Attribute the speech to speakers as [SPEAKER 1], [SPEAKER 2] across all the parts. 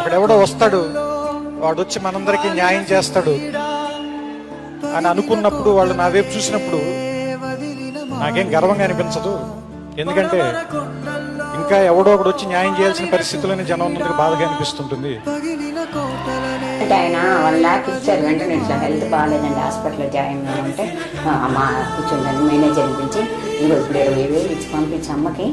[SPEAKER 1] ఇప్పుడెవడో వస్తాడు, వాడు వచ్చి మనందరికీ న్యాయం చేస్తాడు అని అనుకున్నప్పుడు, వాళ్ళు నా వైపు చూసినప్పుడు నాకేం గర్వంగా అనిపించదు. ఎందుకంటే ఇంకా ఎవడో ఒకడు వచ్చి న్యాయం చేయాల్సిన పరిస్థితుల్లోనే జనం ఉన్నందుకు బాధగా అనిపిస్తుంటుంది.
[SPEAKER 2] అంటే ఆయన 1 lakh ఇచ్చారు. వెంటనే ఇట్లా హెల్త్ బాగాలేదండి, హాస్పిటల్లో జాయిన్ అంటే అమ్మ కూర్చుందని మేనేజర్ పిలిచి ఇప్పుడు 20,000 ఇచ్చి పంపించి అమ్మకి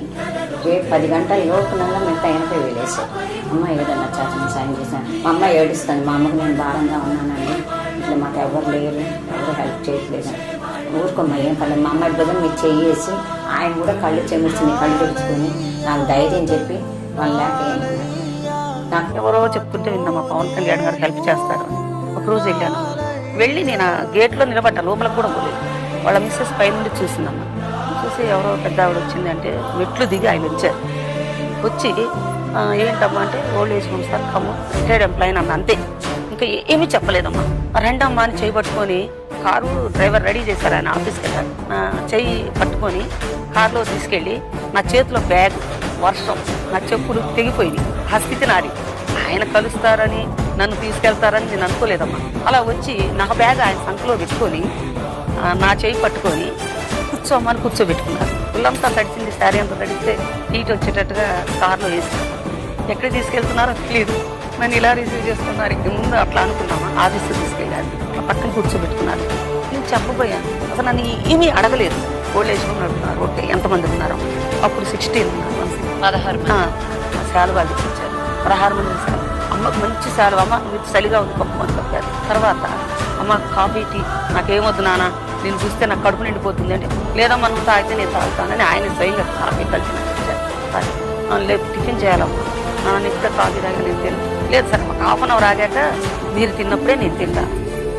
[SPEAKER 2] రేపు 10 గంటల లోపునల్లా మిగతా 80,000 వేసారు. అమ్మ ఏదన్నా చాచని సాయం చేశాను. మా అమ్మ ఏడుస్తుంది, మా అమ్మకి నేను భారంగా ఉన్నానండి, ఇట్లా మాకు ఎవరు లేరు, ఎవరు హెల్ప్ చేయట్లేదు. ఊరుకోమ్మ ఏం పర్లేదు. మా అమ్మాయి భుజం మీరు చెయ్యేసి ఆయన కూడా కళ్ళు చెమిర్చి కళ్ళు తెచ్చుకొని నాకు ధైర్యం చెప్పి 1 lakh
[SPEAKER 3] నాకు ఎవరో చెప్తుంటే విన్నామా పవన్ కళ్యాణ్ గారు హెల్ప్ చేస్తారు. ఒకరోజు వెళ్ళి నేను ఆ గేట్లో నిలబడ్డా, లోపలికి కూడా పోలేదు. వాళ్ళ మిస్సెస్ పై నుండి చూసిందమ్మా. చూసి ఎవరో పెద్ద ఆవిడ వచ్చింది అంటే మెట్లు దిగి ఆయన వచ్చారు. వచ్చి ఏంటమ్మా అంటే old age home sir cum retired employee అన్న, అంతే. ఇంకా ఏమీ చెప్పలేదమ్మా. రెండమ్మా అని చేయి పట్టుకొని కారు డ్రైవర్ రెడీ చేశారు, ఆయన ఆఫీస్కి వెళ్ళారు. నా చెయ్యి పట్టుకొని కారులో తీసుకెళ్ళి నా చేతిలో బ్యాగ్, వర్షం, నా చెప్పులు తెగిపోయింది. ఆ స్థితి నాది. ఆయన కలుస్తారని నన్ను తీసుకెళ్తారని నేను అనుకోలేదమ్మా. అలా వచ్చి నా బ్యాగ్ ఆయన సంఖలో పెట్టుకొని నా చేయి పట్టుకొని కూర్చోమని కూర్చోబెట్టుకున్నారు. పుల్లంతా తడిచింది, శారీ అంతా తడిస్తే హీట్ వచ్చేటట్టుగా కారులో వేసి ఎక్కడికి తీసుకెళ్తున్నారో తెలియదు. నన్ను ఇలా రిసీవ్ చేసుకున్నారు. ఇంక ముందు అట్లా అనుకున్నామా, ఆఫీస్కి తీసుకెళ్ళారు, అట్లా పక్కన కూర్చోబెట్టుకున్నారు. నేను చెప్పబోయాను, అసలు నన్ను ఏమీ అడగలేదు. ఓల్డ్ ఏజ్ హోమ్ అడుగుతున్నారు, ఓకే ఎంతమంది ఉన్నారు, అప్పుడు 16 ఉన్నారు, 16 శాలువా ఇచ్చారు. 16 మంది ఇస్తారు. అమ్మకు మంచి శాలువా, అమ్మ మీరు చలిగా ఉంది పప్పుమని చెప్పారు. తర్వాత అమ్మ కాఫీ టీ నాకేమొద్దు నాన్న, నేను చూస్తే నాకు కడుపు నిండిపోతుంది అంటే, లేదమ్మా నువ్వు తాగితే నేను తాగుతానని ఆయన స్వయంగా కాఫీ కలిసి నాకు ఇచ్చారు. లేదు టిఫిన్ చేయాలమ్మా, నేను ఇప్పుడే కాఫీ తాగా నేను తిన్నాను. లేదు సార్ మాకు 1/2 అవర్ ఆగాక మీరు తిన్నప్పుడే నేను తింటా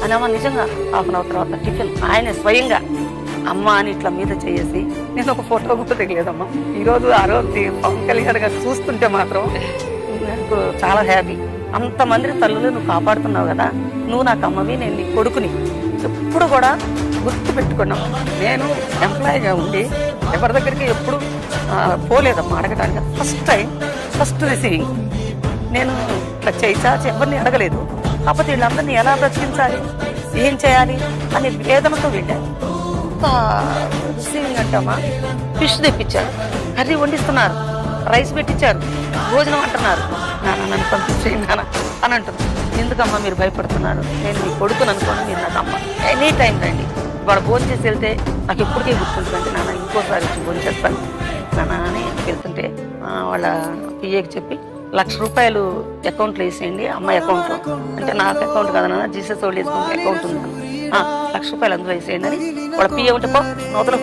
[SPEAKER 3] అని. అమ్మ నిజంగా 1/2 అవర్ తర్వాత టిఫిన్ ఆయన స్వయంగా అమ్మ అని ఇట్లా మీద చేసి, నేను ఒక ఫోటో కూడా దిగలేదమ్మా. ఈరోజు ఆ రోజు పవన్ కళ్యాణ్ గారు చూస్తుంటే మాత్రం నాకు చాలా హ్యాపీ. అంతమంది తల్లులు నువ్వు కాపాడుతున్నావు కదా, నువ్వు నాకు అమ్మవి, నేను నీ కొడుకుని ఎప్పుడు కూడా గుర్తు పెట్టుకున్నావు. నేను ఎంప్లాయీగా ఉండి ఎవరి దగ్గరికి ఎప్పుడు పోలేదమ్మా అడగడానికి. First receiving. నేను ఇట్లా చేయించాచి ఎవరిని అడగలేదు. కాకపోతే వీళ్ళందరినీ ఎలా బ్రతికించాలి, ఏం చేయాలి అని వేదనతో వెళ్ళాను. రిసీవింగ్ అంటామా, ఫిష్ తెప్పించారు, కర్రీ వండిస్తున్నారు, రైస్ పెట్టించారు, భోజనం అంటున్నారు. నాన్న నన్ను పంపించేయండి నాన్న అని అంటున్నారు. ఎందుకమ్మా మీరు భయపడుతున్నారు, నేను మీ కొడుకుని అనుకోండి, మీరు నాకు అమ్మ ఎనీ టైం రండి. వాడు భోజనం చేసి వెళ్తే నాకు ఎప్పటికే గుర్తుంటుందంటే, నాన్న ఇంకోసారి వచ్చి భోజనం చేస్తాను నాన్న అని వెళ్తుంటే వాళ్ళ పిఏకి చెప్పి 1,00,000 రూపాయలు అకౌంట్లో వేసేయండి, అమ్మాయి అకౌంట్లో. అంటే నాకు అకౌంట్ కదా నాన్న, Jesus old age home account ఉంది, 1,00,000 రూపాయలు అందులో వేసేయండి అని వాళ్ళ పిఏ ఉంటే పో నోతలో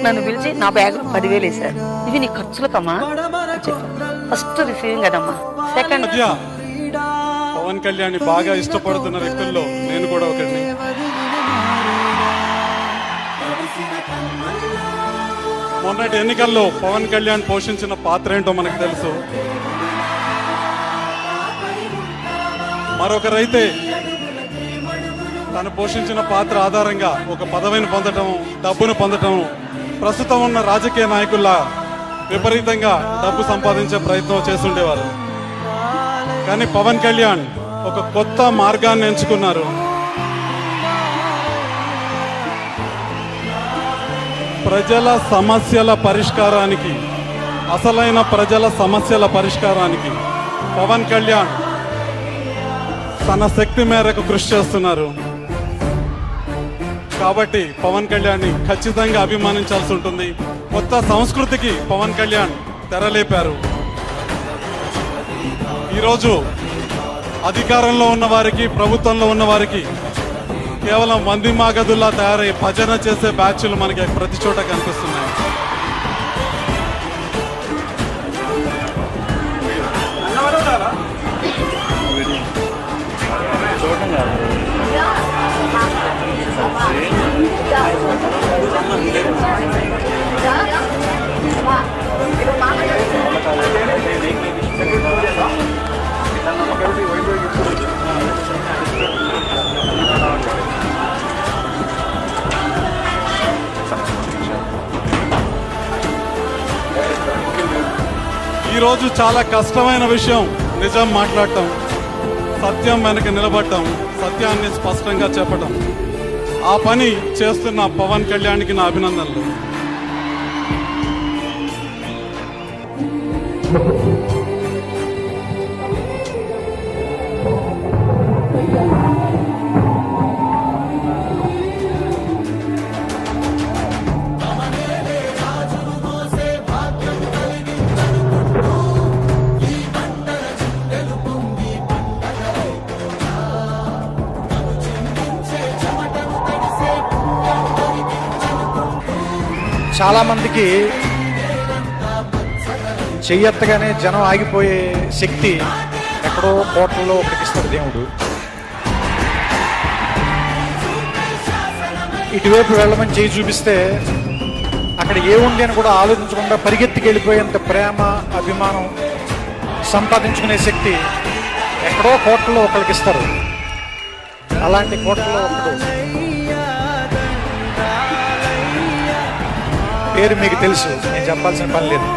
[SPEAKER 3] నన్ను పిలిచి నా బ్యాగ్లో 10,000 వేశారు. ఇవి నీ ఖర్చులకమ్మా అని చెప్పాను. ఫస్ట్ రిసీవింగ్ అదమ్మా. సెకండ్,
[SPEAKER 4] పవన్ కళ్యాణ్ బాగా ఇష్టపడుతున్న వ్యక్తుల్లో నేను కూడా ఒకరిని. మొన్నటి ఎన్నికల్లో పవన్ కళ్యాణ్ పోషించిన పాత్ర ఏంటో మనకు తెలుసు. మరొకరైతే తను పోషించిన పాత్ర ఆధారంగా ఒక పదవిని పొందటం, డబ్బును పొందటం, ప్రస్తుతం ఉన్న రాజకీయ నాయకుల్లా విపరీతంగా డబ్బు సంపాదించే ప్రయత్నం చేస్తుండేవారు. కానీ పవన్ కళ్యాణ్ ఒక కొత్త మార్గాన్ని ఎంచుకున్నారు. ప్రజల సమస్యల పరిష్కారానికి, అసలైన ప్రజల సమస్యల పరిష్కారానికి పవన్ కళ్యాణ్ తన శక్తి మేరకు కృషి చేస్తున్నారు. కాబట్టి పవన్ కళ్యాణ్ని ఖచ్చితంగా అభిమానించాల్సి ఉంటుంది. కొత్త సంస్కృతికి పవన్ కళ్యాణ్ తెరలేపారు. ఈరోజు అధికారంలో ఉన్న వారికి, ప్రభుత్వంలో ఉన్న వారికి కేవలం వంది మాగదుల్లా తయారై భజన చేసే బ్యాచ్లు మనకి ప్రతి చోట కనిపిస్తున్నాయి. ఈరోజు చాలా కష్టమైన విషయం నిజం మాట్లాడటం. సత్యం వెనక నిలబడటం, సత్యాన్ని స్పష్టంగా చెప్పటం, ఆ పని చేస్తున్న పవన్ కళ్యాణ్కి నా అభినందనలు.
[SPEAKER 1] చాలా మందికి చెయ్యెత్తగానే జనం ఆగిపోయే శక్తి ఎక్కడో కోట్లలో ఒకటిస్తాడు దేవుడు. ఇటువైపు వెళ్ళమని చేయి చూపిస్తే అక్కడ ఏముంది అని కూడా ఆలోచించకుండా పరిగెత్తికి వెళ్ళిపోయేంత ప్రేమ, అభిమానం సంపాదించుకునే శక్తి ఎక్కడో కోట్లలో ఒకరికి ఇస్తారు. అలాంటి కోట్లలో ఒకడు పేరు మీకు తెలుసు, నేను చెప్పాల్సిన పని లేదు.